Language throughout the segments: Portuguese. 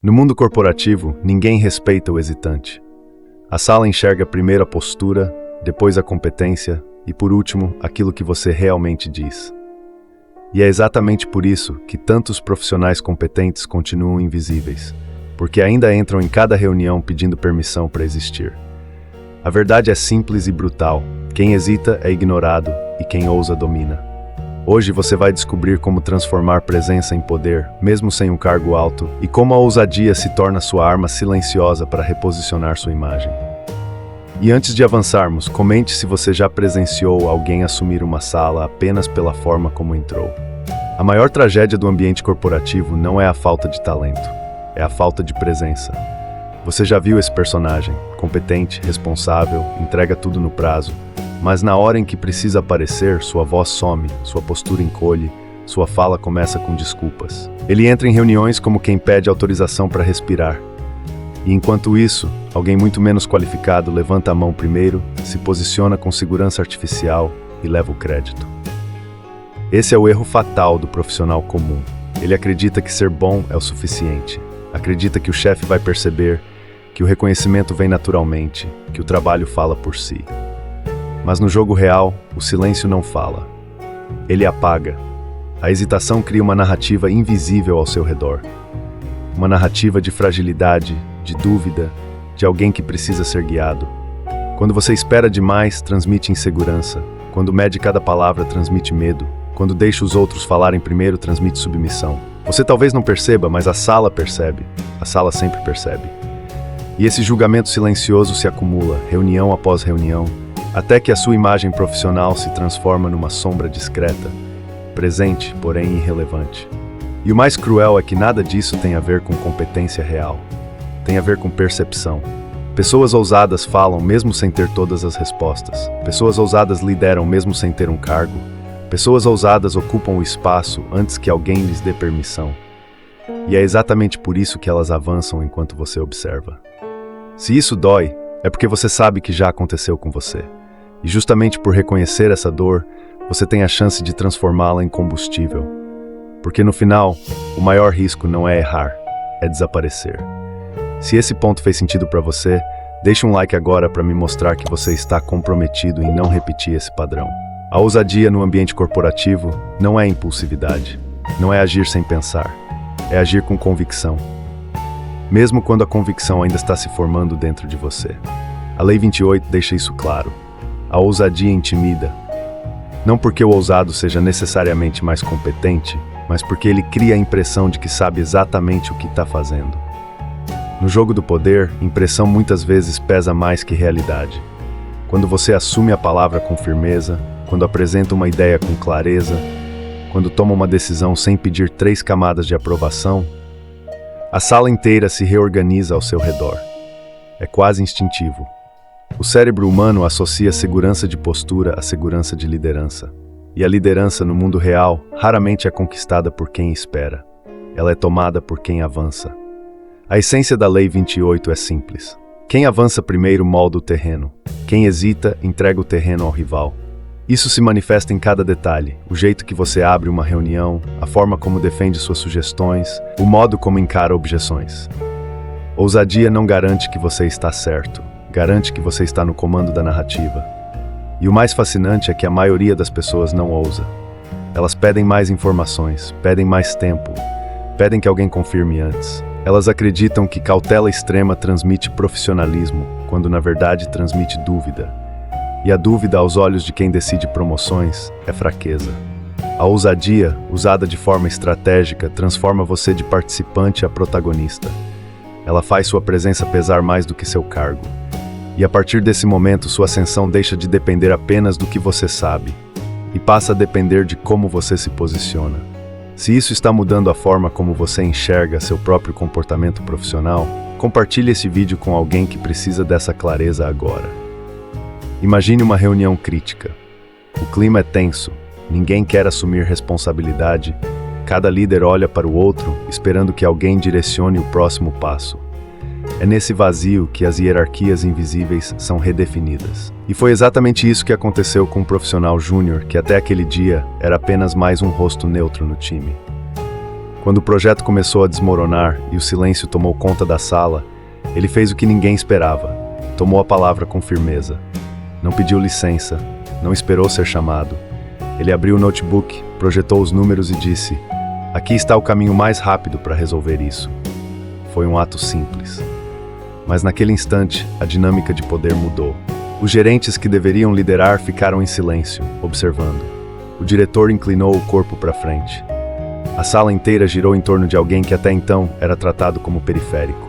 No mundo corporativo, ninguém respeita o hesitante. A sala enxerga primeiro a postura, depois a competência e, por último, aquilo que você realmente diz. E é exatamente por isso que tantos profissionais competentes continuam invisíveis, porque ainda entram em cada reunião pedindo permissão para existir. A verdade é simples e brutal: quem hesita é ignorado e quem ousa domina. Hoje você vai descobrir como transformar presença em poder, mesmo sem um cargo alto, e como a ousadia se torna sua arma silenciosa para reposicionar sua imagem. E antes de avançarmos, comente se você já presenciou alguém assumir uma sala apenas pela forma como entrou. A maior tragédia do ambiente corporativo não é a falta de talento, é a falta de presença. Você já viu esse personagem, competente, responsável, entrega tudo no prazo, mas na hora em que precisa aparecer, sua voz some, sua postura encolhe, sua fala começa com desculpas. Ele entra em reuniões como quem pede autorização para respirar. E enquanto isso, alguém muito menos qualificado levanta a mão primeiro, se posiciona com segurança artificial e leva o crédito. Esse é o erro fatal do profissional comum. Ele acredita que ser bom é o suficiente. Acredita que o chefe vai perceber, que o reconhecimento vem naturalmente, que o trabalho fala por si. Mas no jogo real, o silêncio não fala. Ele apaga. A hesitação cria uma narrativa invisível ao seu redor. Uma narrativa de fragilidade, de dúvida, de alguém que precisa ser guiado. Quando você espera demais, transmite insegurança. Quando mede cada palavra, transmite medo. Quando deixa os outros falarem primeiro, transmite submissão. Você talvez não perceba, mas a sala percebe. A sala sempre percebe. E esse julgamento silencioso se acumula, reunião após reunião, até que a sua imagem profissional se transforma numa sombra discreta, presente, porém irrelevante. E o mais cruel é que nada disso tem a ver com competência real. Tem a ver com percepção. Pessoas ousadas falam mesmo sem ter todas as respostas. Pessoas ousadas lideram mesmo sem ter um cargo. Pessoas ousadas ocupam o espaço antes que alguém lhes dê permissão. E é exatamente por isso que elas avançam enquanto você observa. Se isso dói, é porque você sabe que já aconteceu com você. E justamente por reconhecer essa dor, você tem a chance de transformá-la em combustível. Porque no final, o maior risco não é errar, é desaparecer. Se esse ponto fez sentido para você, deixe um like agora para me mostrar que você está comprometido em não repetir esse padrão. A ousadia no ambiente corporativo não é impulsividade, não é agir sem pensar, é agir com convicção. Mesmo quando a convicção ainda está se formando dentro de você. A Lei 28 deixa isso claro. A ousadia intimida. Não porque o ousado seja necessariamente mais competente, mas porque ele cria a impressão de que sabe exatamente o que está fazendo. No jogo do poder, impressão muitas vezes pesa mais que realidade. Quando você assume a palavra com firmeza, quando apresenta uma ideia com clareza, quando toma uma decisão sem pedir 3 camadas de aprovação, a sala inteira se reorganiza ao seu redor. É quase instintivo. O cérebro humano associa segurança de postura à segurança de liderança. E a liderança no mundo real raramente é conquistada por quem espera. Ela é tomada por quem avança. A essência da Lei 28 é simples. Quem avança primeiro molda o terreno. Quem hesita, entrega o terreno ao rival. Isso se manifesta em cada detalhe, o jeito que você abre uma reunião, a forma como defende suas sugestões, o modo como encara objeções. Ousadia não garante que você está certo, garante que você está no comando da narrativa. E o mais fascinante é que a maioria das pessoas não ousa. Elas pedem mais informações, pedem mais tempo, pedem que alguém confirme antes. Elas acreditam que cautela extrema transmite profissionalismo, quando na verdade transmite dúvida. E a dúvida aos olhos de quem decide promoções é fraqueza. A ousadia, usada de forma estratégica, transforma você de participante a protagonista. Ela faz sua presença pesar mais do que seu cargo. E a partir desse momento, sua ascensão deixa de depender apenas do que você sabe e passa a depender de como você se posiciona. Se isso está mudando a forma como você enxerga seu próprio comportamento profissional, compartilhe esse vídeo com alguém que precisa dessa clareza agora. Imagine uma reunião crítica. O clima é tenso, ninguém quer assumir responsabilidade, cada líder olha para o outro, esperando que alguém direcione o próximo passo. É nesse vazio que as hierarquias invisíveis são redefinidas. E foi exatamente isso que aconteceu com um profissional júnior que até aquele dia era apenas mais um rosto neutro no time. Quando o projeto começou a desmoronar e o silêncio tomou conta da sala, ele fez o que ninguém esperava. Tomou a palavra com firmeza. Não pediu licença, não esperou ser chamado. Ele abriu o notebook, projetou os números e disse: "Aqui está o caminho mais rápido para resolver isso." Foi um ato simples. Mas naquele instante, a dinâmica de poder mudou. Os gerentes que deveriam liderar ficaram em silêncio, observando. O diretor inclinou o corpo para frente. A sala inteira girou em torno de alguém que até então era tratado como periférico.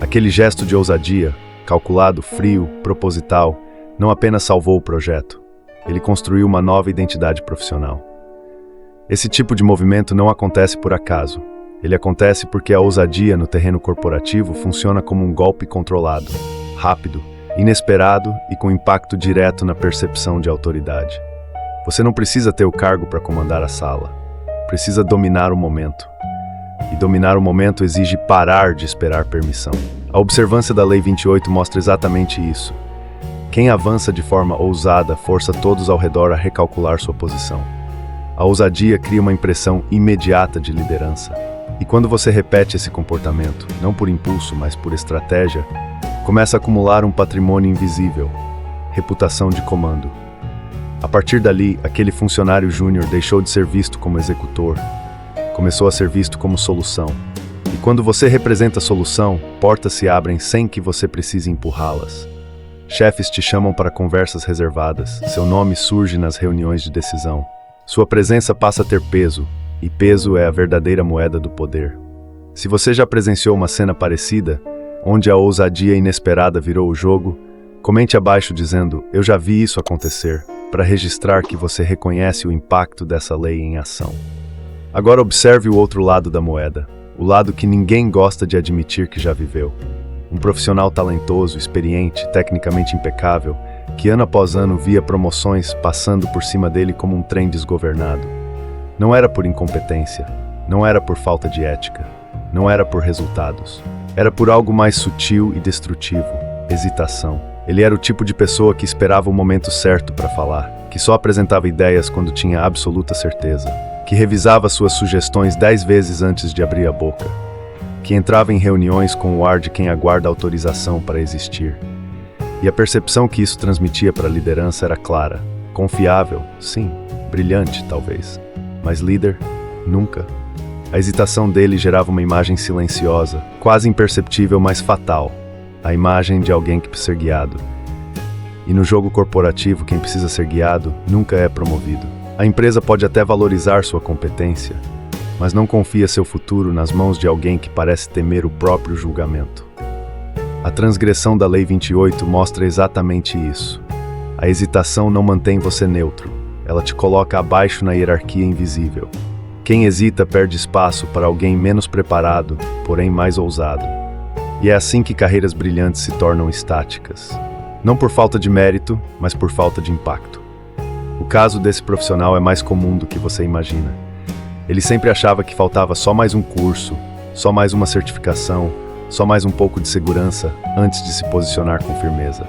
Aquele gesto de ousadia, calculado, frio, proposital, não apenas salvou o projeto, ele construiu uma nova identidade profissional. Esse tipo de movimento não acontece por acaso. Ele acontece porque a ousadia no terreno corporativo funciona como um golpe controlado, rápido, inesperado e com impacto direto na percepção de autoridade. Você não precisa ter o cargo para comandar a sala. Precisa dominar o momento. E dominar o momento exige parar de esperar permissão. A observância da Lei 28 mostra exatamente isso. Quem avança de forma ousada força todos ao redor a recalcular sua posição. A ousadia cria uma impressão imediata de liderança. E quando você repete esse comportamento, não por impulso, mas por estratégia, começa a acumular um patrimônio invisível, reputação de comando. A partir dali, aquele funcionário júnior deixou de ser visto como executor, começou a ser visto como solução. E quando você representa a solução, portas se abrem sem que você precise empurrá-las. Chefes te chamam para conversas reservadas, seu nome surge nas reuniões de decisão. Sua presença passa a ter peso, e peso é a verdadeira moeda do poder. Se você já presenciou uma cena parecida, onde a ousadia inesperada virou o jogo, comente abaixo dizendo: "Eu já vi isso acontecer", para registrar que você reconhece o impacto dessa lei em ação. Agora observe o outro lado da moeda, o lado que ninguém gosta de admitir que já viveu. Um profissional talentoso, experiente, tecnicamente impecável, que ano após ano via promoções passando por cima dele como um trem desgovernado. Não era por incompetência, não era por falta de ética, não era por resultados. Era por algo mais sutil e destrutivo: hesitação. Ele era o tipo de pessoa que esperava o momento certo para falar, que só apresentava ideias quando tinha absoluta certeza, que revisava suas sugestões 10 vezes antes de abrir a boca, que entrava em reuniões com o ar de quem aguarda autorização para existir. E a percepção que isso transmitia para a liderança era clara: confiável, sim, brilhante, talvez, mas líder, nunca. A hesitação dele gerava uma imagem silenciosa, quase imperceptível, mas fatal. A imagem de alguém que precisa ser guiado. E no jogo corporativo, quem precisa ser guiado nunca é promovido. A empresa pode até valorizar sua competência, mas não confia seu futuro nas mãos de alguém que parece temer o próprio julgamento. A transgressão da Lei 28 mostra exatamente isso. A hesitação não mantém você neutro, ela te coloca abaixo na hierarquia invisível. Quem hesita perde espaço para alguém menos preparado, porém mais ousado. E é assim que carreiras brilhantes se tornam estáticas. Não por falta de mérito, mas por falta de impacto. O caso desse profissional é mais comum do que você imagina. Ele sempre achava que faltava só mais um curso, só mais uma certificação, só mais um pouco de segurança antes de se posicionar com firmeza.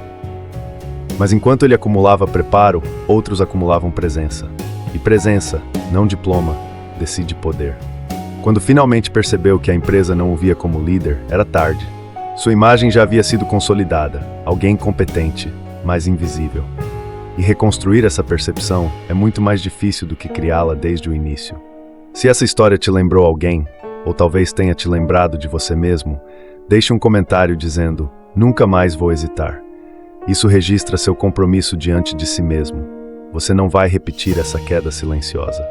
Mas enquanto ele acumulava preparo, outros acumulavam presença. E presença, não diploma, decide poder. Quando finalmente percebeu que a empresa não o via como líder, era tarde. Sua imagem já havia sido consolidada, alguém competente, mas invisível. E reconstruir essa percepção é muito mais difícil do que criá-la desde o início. Se essa história te lembrou alguém, ou talvez tenha te lembrado de você mesmo, deixe um comentário dizendo: "Nunca mais vou hesitar." Isso registra seu compromisso diante de si mesmo. Você não vai repetir essa queda silenciosa.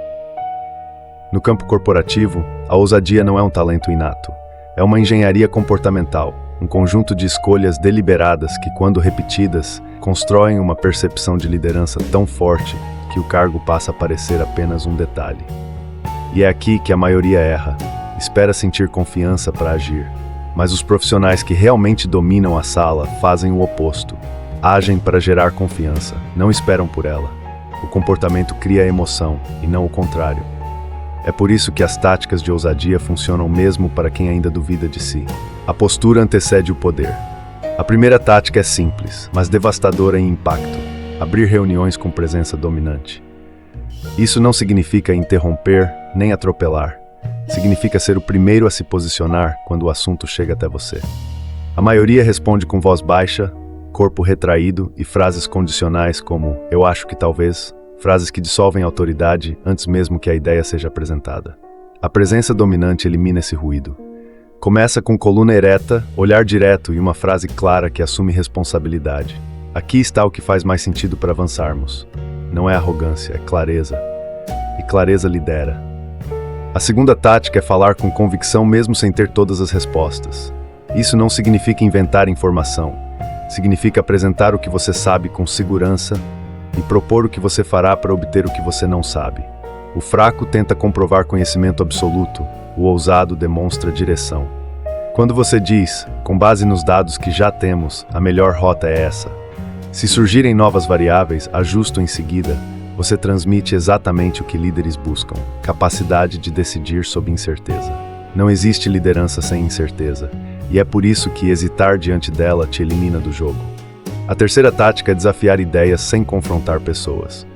No campo corporativo, a ousadia não é um talento inato. É uma engenharia comportamental, um conjunto de escolhas deliberadas que, quando repetidas, constroem uma percepção de liderança tão forte que o cargo passa a parecer apenas um detalhe. E é aqui que a maioria erra. Espera sentir confiança para agir. Mas os profissionais que realmente dominam a sala fazem o oposto. Agem para gerar confiança, não esperam por ela. O comportamento cria emoção, e não o contrário. É por isso que as táticas de ousadia funcionam mesmo para quem ainda duvida de si. A postura antecede o poder. A primeira tática é simples, mas devastadora em impacto: abrir reuniões com presença dominante. Isso não significa interromper nem atropelar. Significa ser o primeiro a se posicionar quando o assunto chega até você. A maioria responde com voz baixa, corpo retraído e frases condicionais como "eu acho que talvez", frases que dissolvem a autoridade antes mesmo que a ideia seja apresentada. A presença dominante elimina esse ruído. Começa com coluna ereta, olhar direto e uma frase clara que assume responsabilidade. Aqui está o que faz mais sentido para avançarmos. Não é arrogância, é clareza. E clareza lidera. A segunda tática é falar com convicção mesmo sem ter todas as respostas. Isso não significa inventar informação. Significa apresentar o que você sabe com segurança e propor o que você fará para obter o que você não sabe. O fraco tenta comprovar conhecimento absoluto, o ousado demonstra direção. Quando você diz, com base nos dados que já temos, a melhor rota é essa. Se surgirem novas variáveis, ajusto em seguida. Você transmite exatamente o que líderes buscam: capacidade de decidir sob incerteza. Não existe liderança sem incerteza, e é por isso que hesitar diante dela te elimina do jogo. A terceira tática é desafiar ideias sem confrontar pessoas.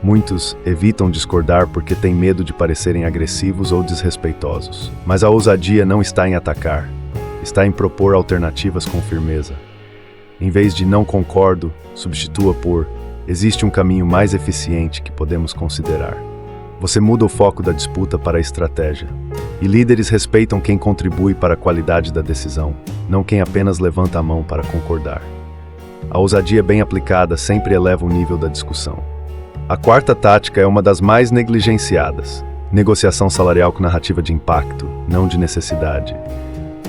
Muitos evitam discordar porque têm medo de parecerem agressivos ou desrespeitosos. Mas a ousadia não está em atacar, está em propor alternativas com firmeza. Em vez de "não concordo", substitua por "existe um caminho mais eficiente que podemos considerar". Você muda o foco da disputa para a estratégia. E líderes respeitam quem contribui para a qualidade da decisão, não quem apenas levanta a mão para concordar. A ousadia bem aplicada sempre eleva o nível da discussão. A quarta tática é uma das mais negligenciadas: negociação salarial com narrativa de impacto, não de necessidade.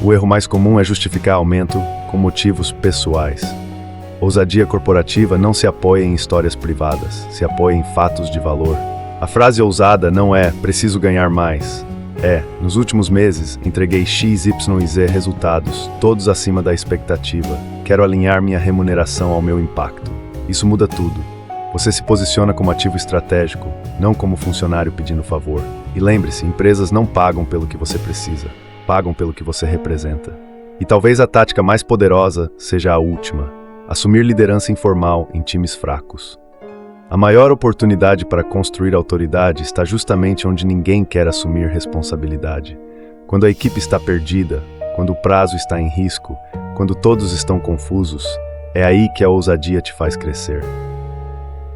O erro mais comum é justificar aumento com motivos pessoais. Ousadia corporativa não se apoia em histórias privadas, se apoia em fatos de valor. A frase ousada não é "preciso ganhar mais". É, nos últimos meses, entreguei X, Y e Z resultados, todos acima da expectativa. Quero alinhar minha remuneração ao meu impacto. Isso muda tudo. Você se posiciona como ativo estratégico, não como funcionário pedindo favor. E lembre-se, empresas não pagam pelo que você precisa, pagam pelo que você representa. E talvez a tática mais poderosa seja a última: assumir liderança informal em times fracos. A maior oportunidade para construir autoridade está justamente onde ninguém quer assumir responsabilidade. Quando a equipe está perdida, quando o prazo está em risco, quando todos estão confusos, é aí que a ousadia te faz crescer.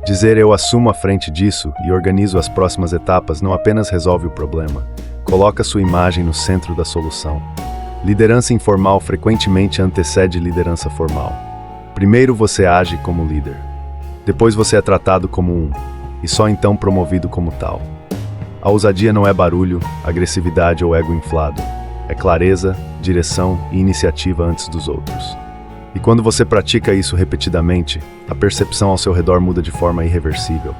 Dizer "eu assumo a frente disso e organizo as próximas etapas" não apenas resolve o problema, coloca sua imagem no centro da solução. Liderança informal frequentemente antecede liderança formal. Primeiro você age como líder. Depois você é tratado como um, e só então promovido como tal. A ousadia não é barulho, agressividade ou ego inflado. É clareza, direção e iniciativa antes dos outros. E quando você pratica isso repetidamente, a percepção ao seu redor muda de forma irreversível.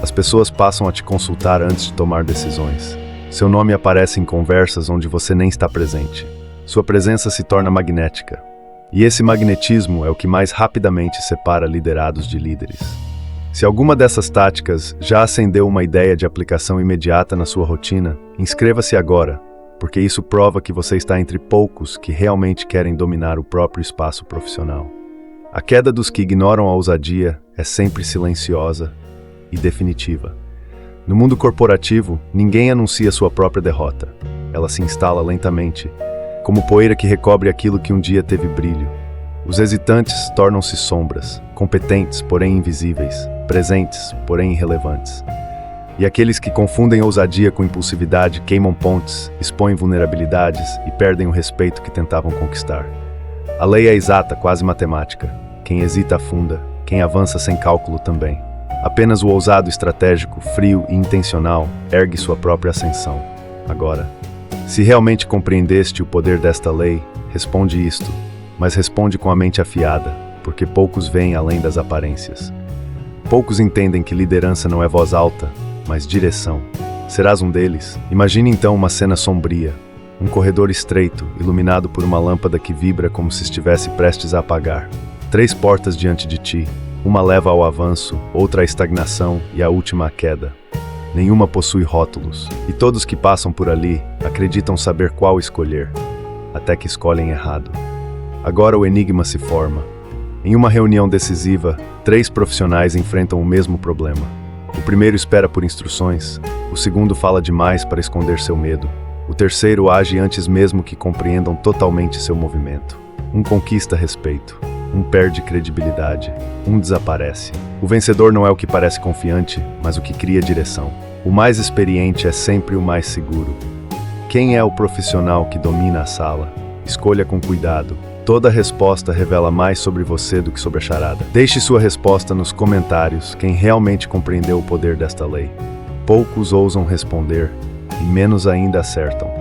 As pessoas passam a te consultar antes de tomar decisões. Seu nome aparece em conversas onde você nem está presente. Sua presença se torna magnética. E esse magnetismo é o que mais rapidamente separa liderados de líderes. Se alguma dessas táticas já acendeu uma ideia de aplicação imediata na sua rotina, inscreva-se agora, porque isso prova que você está entre poucos que realmente querem dominar o próprio espaço profissional. A queda dos que ignoram a ousadia é sempre silenciosa e definitiva. No mundo corporativo, ninguém anuncia sua própria derrota. Ela se instala lentamente, como poeira que recobre aquilo que um dia teve brilho. Os hesitantes tornam-se sombras, competentes, porém invisíveis, presentes, porém irrelevantes. E aqueles que confundem ousadia com impulsividade queimam pontes, expõem vulnerabilidades e perdem o respeito que tentavam conquistar. A lei é exata, quase matemática. Quem hesita afunda, quem avança sem cálculo também. Apenas o ousado estratégico, frio e intencional ergue sua própria ascensão. Agora, se realmente compreendeste o poder desta lei, responde isto, mas responde com a mente afiada, porque poucos veem além das aparências. Poucos entendem que liderança não é voz alta, mas direção. Serás um deles? Imagine então uma cena sombria, um corredor estreito, iluminado por uma lâmpada que vibra como se estivesse prestes a apagar. 3 portas diante de ti, uma leva ao avanço, outra à estagnação e a última à queda. Nenhuma possui rótulos, e todos que passam por ali acreditam saber qual escolher, até que escolhem errado. Agora o enigma se forma. Em uma reunião decisiva, 3 profissionais enfrentam o mesmo problema. O primeiro espera por instruções, O segundo fala demais para esconder seu medo. O terceiro age antes mesmo que compreendam totalmente seu movimento. Um conquista respeito. Um perde credibilidade. Um desaparece. O vencedor não é o que parece confiante, mas o que cria direção. O mais experiente é sempre o mais seguro. Quem é o profissional que domina a sala? Escolha com cuidado. Toda resposta revela mais sobre você do que sobre a charada. Deixe sua resposta nos comentários, quem realmente compreendeu o poder desta lei. Poucos ousam responder, e menos ainda acertam.